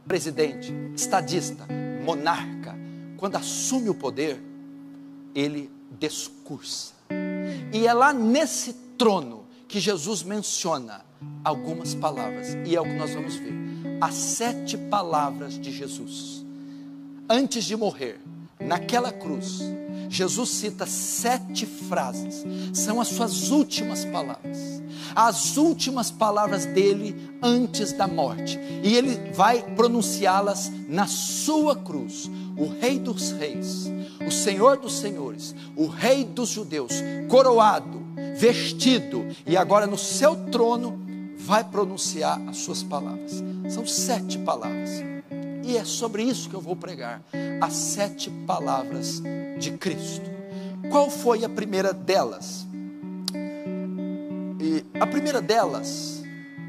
presidente, estadista, monarca, quando assume o poder, ele discursa. E é lá nesse trono que Jesus menciona algumas palavras, e é o que nós vamos ver. As 7 palavras de Jesus. Antes de morrer, naquela cruz, Jesus cita 7 frases, são as suas últimas palavras, as últimas palavras dele antes da morte, e ele vai pronunciá-las na sua cruz. O Rei dos Reis, o Senhor dos Senhores, o Rei dos Judeus, coroado, vestido, e agora no seu trono, vai pronunciar as suas palavras. São 7 palavras, e é sobre isso que eu vou pregar, as 7 palavras de Cristo. Qual foi a primeira delas? A primeira delas,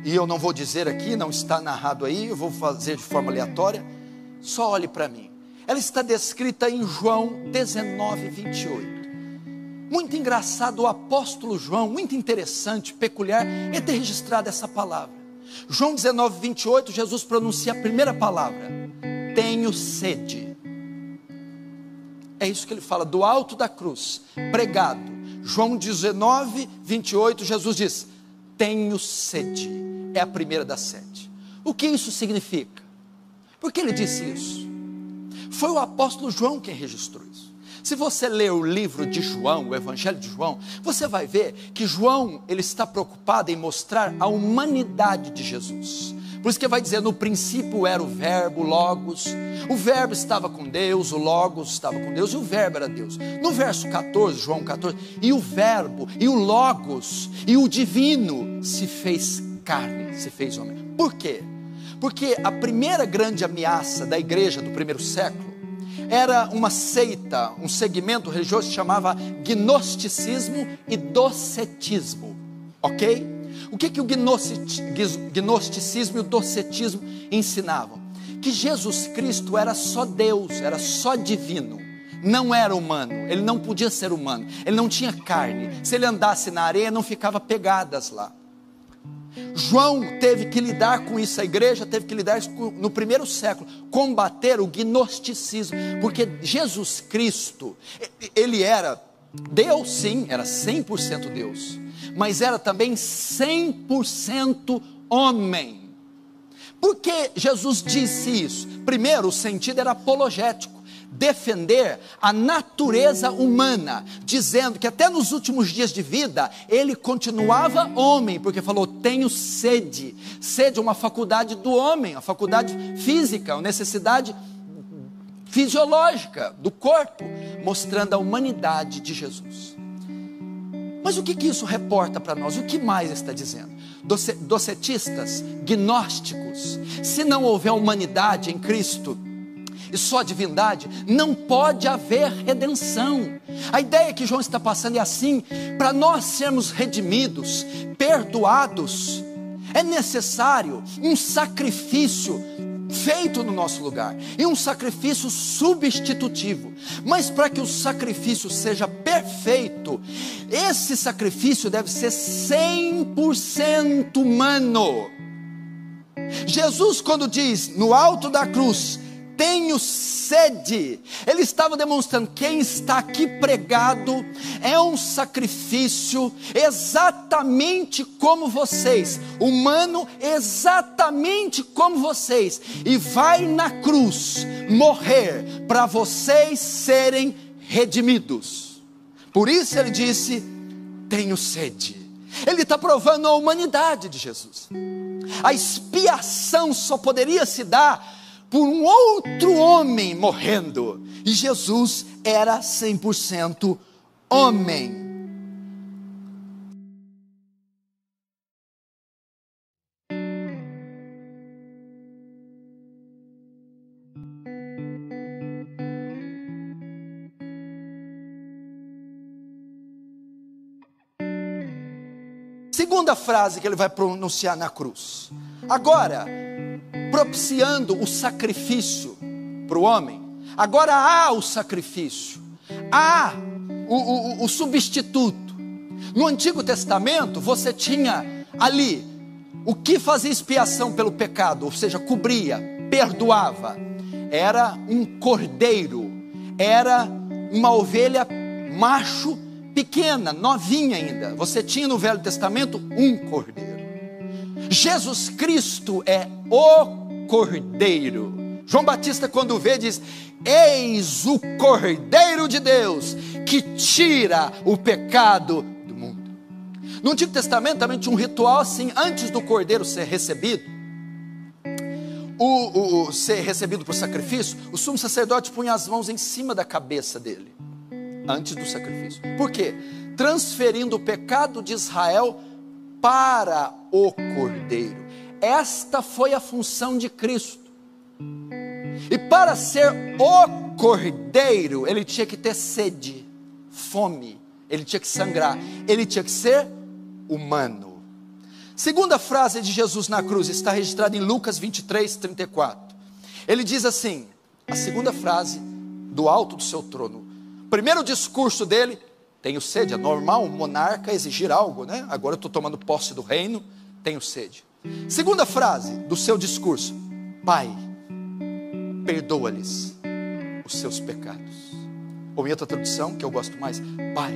e eu não vou dizer aqui, não está narrado aí, eu vou fazer de forma aleatória, só olhe para mim. Ela está descrita em João 19, 28. Muito engraçado, o apóstolo João, muito interessante, peculiar, é ter registrado essa palavra. João 19, 28, Jesus pronuncia a primeira palavra: tenho sede. É isso que ele fala, do alto da cruz, pregado. João 19, 28, Jesus diz: tenho sede. É a primeira das 7. O que isso significa? Por que ele disse isso? Foi o apóstolo João quem registrou isso. Se você ler o livro de João, o Evangelho de João, você vai ver que João, ele está preocupado em mostrar a humanidade de Jesus. Por isso que vai dizer, no princípio era o verbo, o logos, o verbo estava com Deus, o logos estava com Deus, e o verbo era Deus. No verso 14, João 14, e o verbo, e o logos, e o divino se fez carne, se fez homem. Por quê? Porque a primeira grande ameaça da igreja do primeiro século era uma seita, um segmento religioso que se chamava gnosticismo e docetismo, ok? O que o gnosticismo e o docetismo ensinavam? Que Jesus Cristo era só Deus, era só divino, não era humano, ele não podia ser humano, ele não tinha carne, se ele andasse na areia não ficava pegadas lá. João teve que lidar com isso, a igreja teve que lidar com, no primeiro século, combater o gnosticismo, porque Jesus Cristo, ele era Deus, sim, era 100% Deus, mas era também 100% homem. Por que Jesus disse isso? Primeiro, o sentido era apologético, defender a natureza humana, dizendo que até nos últimos dias de vida, ele continuava homem, porque falou, tenho sede. Sede é uma faculdade do homem, uma faculdade física, uma necessidade fisiológica do corpo, mostrando a humanidade de Jesus. Mas o que isso reporta para nós? O que mais está dizendo? Docetistas, gnósticos, se não houver humanidade em Cristo, e só divindade, não pode haver redenção. A ideia que João está passando é assim: para nós sermos redimidos, perdoados, é necessário um sacrifício feito no nosso lugar, e um sacrifício substitutivo. Mas para que o sacrifício seja perfeito, esse sacrifício deve ser 100% humano. Jesus, quando diz no alto da cruz, tenho sede, ele estava demonstrando, quem está aqui pregado é um sacrifício exatamente como vocês, humano exatamente como vocês, e vai na cruz morrer para vocês serem redimidos. Por isso ele disse, tenho sede. Ele está provando a humanidade de Jesus. A expiação só poderia se dar por um outro homem morrendo, e Jesus era 100% homem. Segunda frase que ele vai pronunciar na cruz. Agora, propiciando o sacrifício para o homem, agora há o sacrifício, há o substituto. No Antigo Testamento você tinha ali o que fazia expiação pelo pecado, ou seja, cobria perdoava? Era um cordeiro, era uma ovelha macho pequena, novinha ainda. Você tinha no Velho Testamento um cordeiro. Jesus Cristo é o cordeiro. João Batista, quando vê, diz: eis o Cordeiro de Deus que tira o pecado do mundo. No Antigo Testamento também tinha um ritual assim, antes do cordeiro ser recebido, ser recebido por sacrifício, o sumo sacerdote punha as mãos em cima da cabeça dele, antes do sacrifício. Por quê? Transferindo o pecado de Israel para o cordeiro. Esta foi a função de Cristo. E para ser o cordeiro, ele tinha que ter sede, fome, ele tinha que sangrar, ele tinha que ser humano. Segunda frase de Jesus na cruz está registrada em Lucas 23, 34. Ele diz assim, a segunda frase do alto do seu trono. Primeiro discurso dele: tenho sede. É normal um monarca exigir algo, né? Agora eu estou tomando posse do reino, tenho sede. Segunda frase do seu discurso: Pai, perdoa-lhes os seus pecados. Ou em outra tradução, que eu gosto mais: Pai,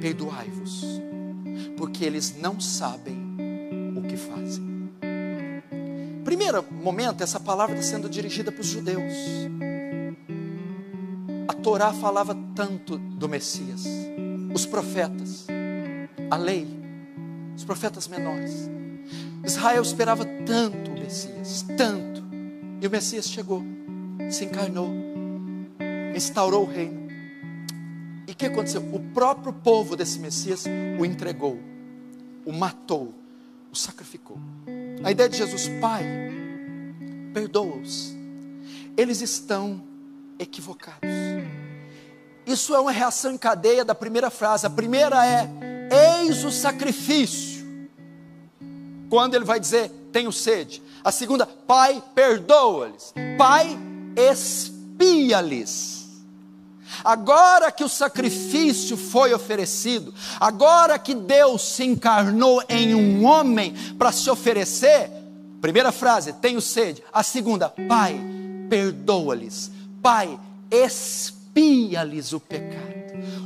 perdoai-vos, porque eles não sabem o que fazem. Primeiro momento, essa palavra está sendo dirigida para os judeus. A Torá falava tanto do Messias, os profetas, a lei, os profetas menores. Israel esperava tanto o Messias, tanto. E o Messias chegou, se encarnou, instaurou o reino. E o que aconteceu? O próprio povo desse Messias o entregou, o matou, o sacrificou. A ideia de Jesus: Pai, perdoa-os, eles estão equivocados. Isso é uma reação em cadeia da primeira frase. A primeira é: eis o sacrifício, quando ele vai dizer: tenho sede. A segunda: Pai, perdoa-lhes. Pai, expia-lhes. Agora que o sacrifício foi oferecido, agora que Deus se encarnou em um homem para se oferecer, primeira frase: tenho sede. A segunda: Pai, perdoa-lhes. Pai, expia-lhes o pecado.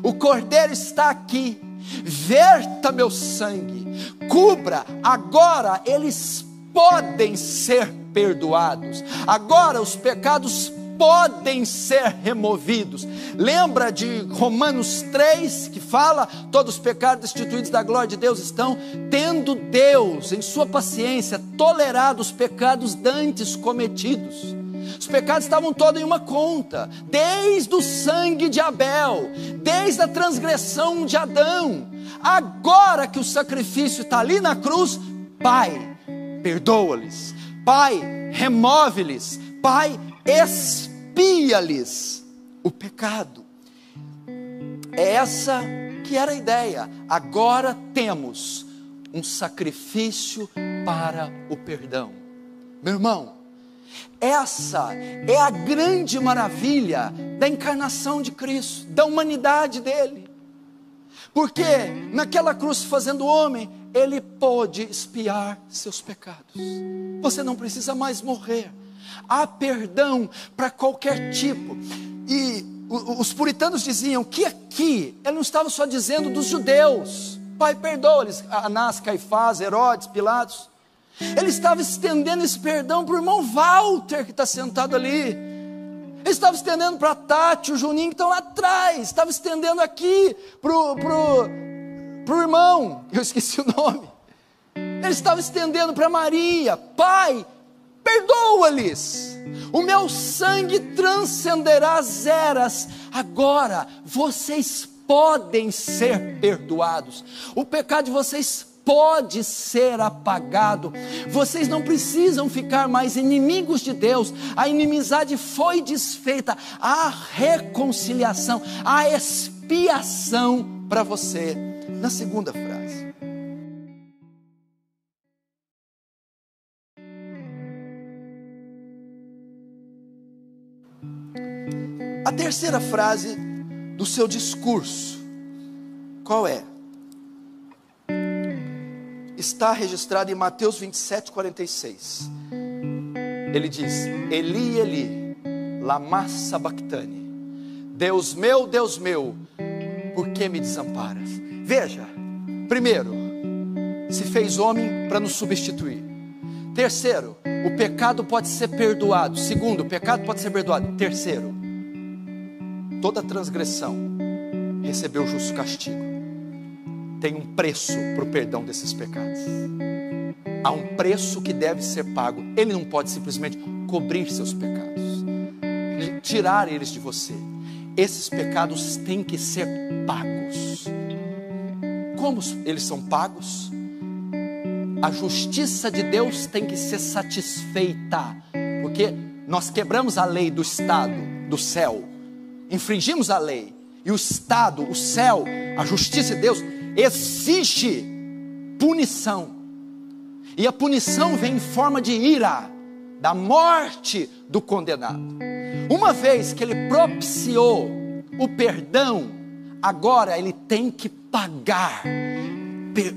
O cordeiro está aqui, verta meu sangue, cubra. Agora eles podem ser perdoados, agora os pecados podem ser removidos. Lembra de Romanos 3, que fala: todos os pecados destituídos da glória de Deus estão, tendo Deus em sua paciência tolerado os pecados dantes cometidos. Os pecados estavam todos em uma conta, desde o sangue de Abel, desde a transgressão de Adão. Agora que o sacrifício está ali na cruz, Pai, perdoa-lhes. Pai, remove-lhes. Pai, expia-lhes o pecado. É essa que era a ideia. Agora temos um sacrifício para o perdão. Meu irmão, essa é a grande maravilha da encarnação de Cristo, da humanidade dele. Porque naquela cruz, fazendo homem, ele pôde expiar seus pecados. Você não precisa mais morrer. Há perdão para qualquer tipo. E os puritanos diziam que aqui, ele não estava só dizendo dos judeus: Pai, perdoa-lhes, Anás, Caifás, Herodes, Pilatos. Ele estava estendendo esse perdão para o irmão Walter, que está sentado ali. Ele estava estendendo para a Tati, o Juninho, que estão lá atrás. Estava estendendo aqui para o irmão, eu esqueci o nome. Ele estava estendendo para Maria: Pai, perdoa-lhes. O meu sangue transcenderá as eras. Agora vocês podem ser perdoados. O pecado de vocês pode ser apagado. Vocês não precisam ficar mais inimigos de Deus. A inimizade foi desfeita. Há reconciliação, há expiação para você. Na segunda frase, a terceira frase do seu discurso, qual é? Está registrado em Mateus 27, 46. ele diz: Eli, Eli, lama sabachthani. Deus meu, por que me desamparas? Veja, primeiro, se fez homem para nos substituir. Terceiro, o pecado pode ser perdoado. Segundo, o pecado pode ser perdoado. Terceiro, toda transgressão recebeu o justo castigo. Tem um preço para o perdão desses pecados. Há um preço que deve ser pago. Ele não pode simplesmente cobrir seus pecados, tirar eles de você. Esses pecados têm que ser pagos. Como eles são pagos? A justiça de Deus tem que ser satisfeita, porque nós quebramos a lei do Estado, do céu, infringimos a lei, e o Estado, o céu, a justiça de Deus exige punição, e a punição vem em forma de ira, da morte do condenado. Uma vez que ele propiciou o perdão, agora ele tem que pagar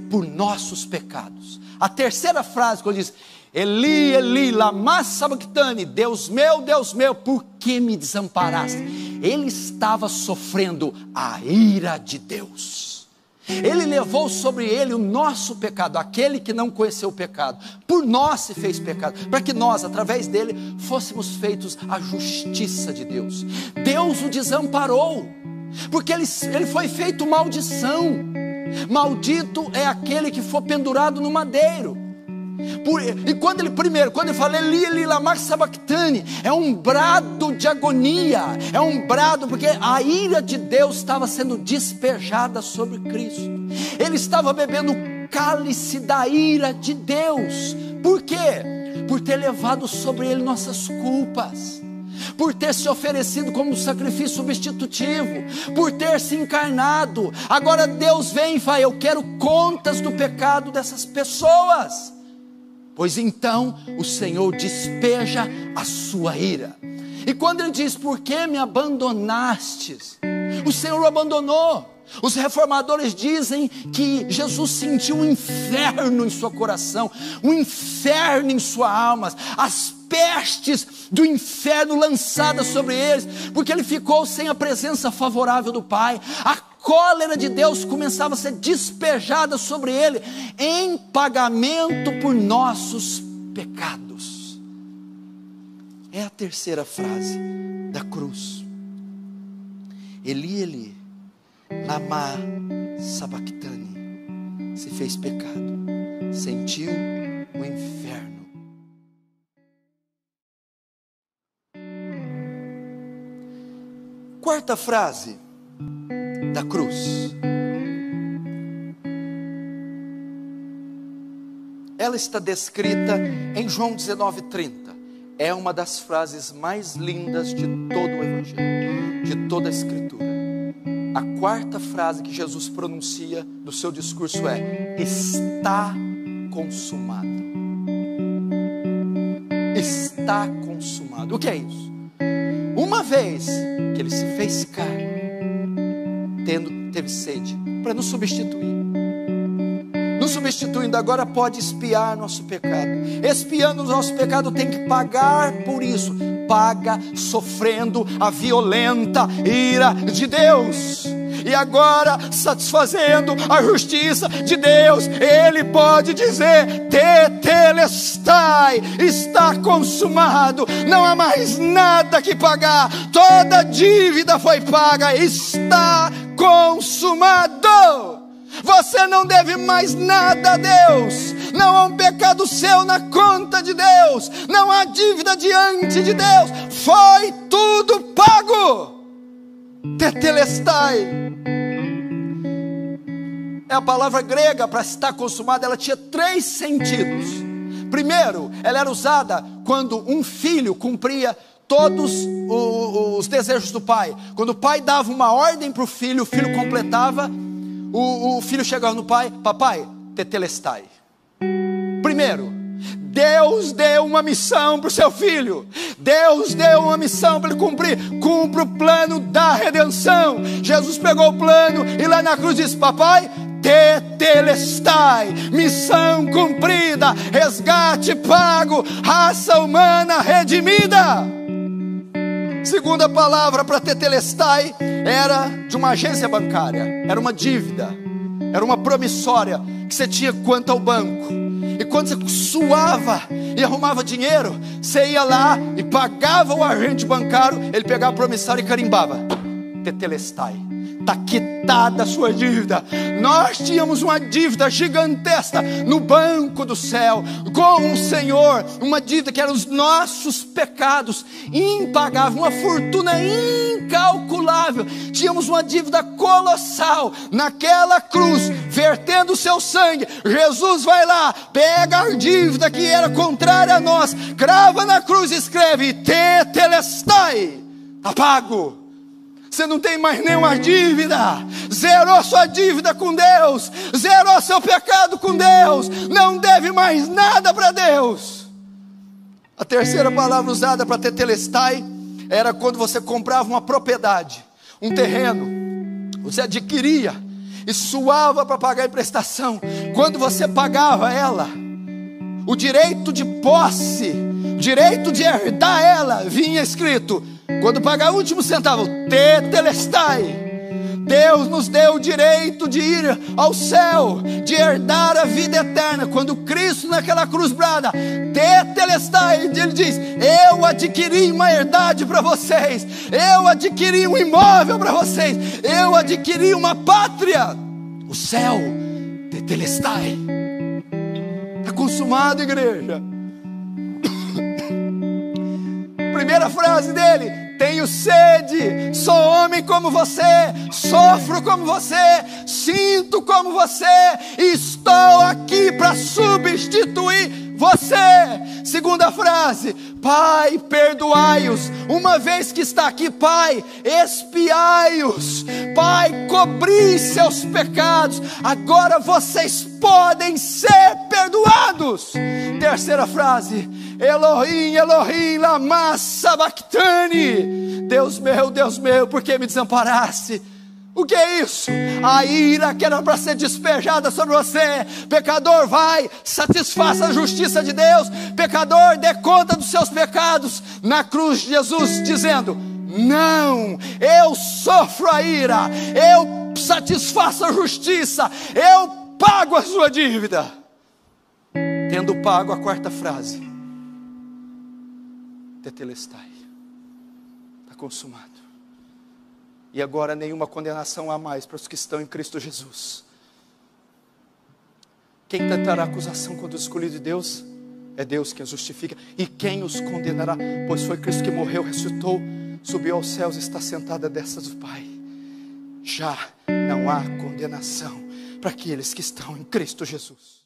por nossos pecados. A terceira frase, quando diz: Eli, Eli, lama sabachthani, Deus meu, por que me desamparaste? Ele estava sofrendo a ira de Deus. Ele levou sobre ele o nosso pecado, aquele que não conheceu o pecado, por nós se fez pecado, para que nós, através dele, fôssemos feitos a justiça de Deus. Deus o desamparou, porque ele foi feito maldição. Maldito é aquele que for pendurado no madeiro. E quando ele fala Eli, Eli, lama sabachthani, é um brado de agonia, é um brado porque a ira de Deus estava sendo despejada sobre Cristo. Ele estava bebendo o cálice da ira de Deus. Por quê? Por ter levado sobre ele nossas culpas, por ter se oferecido como um sacrifício substitutivo, por ter se encarnado. Agora Deus vem e fala: eu quero contas do pecado dessas pessoas. Pois então o Senhor despeja a sua ira. E quando ele diz: por que me abandonastes? O Senhor o abandonou. Os reformadores dizem que Jesus sentiu um inferno em seu coração, um inferno em sua alma, as pestes do inferno lançadas sobre eles, porque ele ficou sem a presença favorável do Pai. A cólera de Deus começava a ser despejada sobre ele, em pagamento por nossos pecados. É a terceira frase da cruz. Eli, Eli, lama sabachthani. Se fez pecado, sentiu o inferno. Quarta frase da cruz. Ela está descrita em João 19:30. É uma das frases mais lindas de todo o Evangelho, de toda a Escritura. A quarta frase que Jesus pronuncia no seu discurso é: está consumado. Está consumado. O que é isso? Uma vez que ele se fez carne, teve sede, para nos substituir, nos substituindo, agora pode expiar nosso pecado. Expiando o nosso pecado, tem que pagar por isso. Paga sofrendo a violenta ira de Deus. E agora, satisfazendo a justiça de Deus, Ele pode dizer: tetelestai, está consumado, não há mais nada que pagar, toda dívida foi paga, está consumado. Você não deve mais nada a Deus, não há um pecado seu na conta de Deus, não há dívida diante de Deus, foi tudo pago. Tetelestai é a palavra grega para estar consumado. Ela tinha 3 sentidos. Primeiro, ela era usada quando um filho cumpria todos os desejos do pai. Quando o pai dava uma ordem para o filho completava. O filho chegava no pai: papai, tetelestai. Primeiro, Deus deu uma missão para o seu filho. Deus deu uma missão para ele cumprir. Cumpre o plano da redenção. Jesus pegou o plano e lá na cruz disse: papai, tetelestai, missão cumprida, resgate pago, raça humana redimida. Segunda palavra para tetelestai era de uma agência bancária, era uma dívida, era uma promissória que você tinha quanto ao banco. E quando você suava e arrumava dinheiro, você ia lá e pagava o agente bancário, ele pegava a promissória e carimbava: tetelestai, está quitada a sua dívida. Nós tínhamos uma dívida gigantesca no banco do céu com o Senhor, uma dívida que eram os nossos pecados, impagável, uma fortuna incalculável. Tínhamos uma dívida colossal naquela cruz, vertendo o seu sangue. Jesus vai lá, pega a dívida que era contrária a nós, crava na cruz e escreve: tetelestai, está pago. Você não tem mais nenhuma dívida, zerou sua dívida com Deus, zerou seu pecado com Deus, não deve mais nada para Deus. A terceira palavra usada para tetelestai era quando você comprava uma propriedade, um terreno, você adquiria e suava para pagar a prestação. Quando você pagava ela, o direito de posse, o direito de herdar ela, vinha escrito: quando pagar o último centavo, tetelestai. Deus nos deu o direito de ir ao céu, de herdar a vida eterna. Quando Cristo naquela cruz brada: tetelestai, Ele diz: eu adquiri uma herdade para vocês, eu adquiri um imóvel para vocês, eu adquiri uma pátria, o céu. Tetelestai. Está consumado, igreja. Primeira frase dele: tenho sede, sou homem como você, sofro como você, sinto como você, estou aqui para substituir você. Segunda frase: Pai, perdoai-os. Uma vez que está aqui, Pai, expiai-os. Pai, cobri seus pecados. Agora vocês podem ser perdoados. Terceira frase: Elohim, Elohim, lama sabachthani. Deus meu, por que me desamparaste? O que é isso? A ira que era para ser despejada sobre você. Pecador, vai, satisfaça a justiça de Deus. Pecador, dê conta dos seus pecados. Na cruz, Jesus dizendo: não, eu sofro a ira, eu satisfaço a justiça, eu pago a sua dívida. Tendo pago, a quarta frase: tetelestai, está consumado. E agora nenhuma condenação há mais para os que estão em Cristo Jesus. Quem tentará acusação contra o escolhido de Deus? É Deus quem os justifica. E quem os condenará? Pois foi Cristo que morreu, ressuscitou, subiu aos céus e está sentado à destra do Pai. Já não há condenação para aqueles que estão em Cristo Jesus.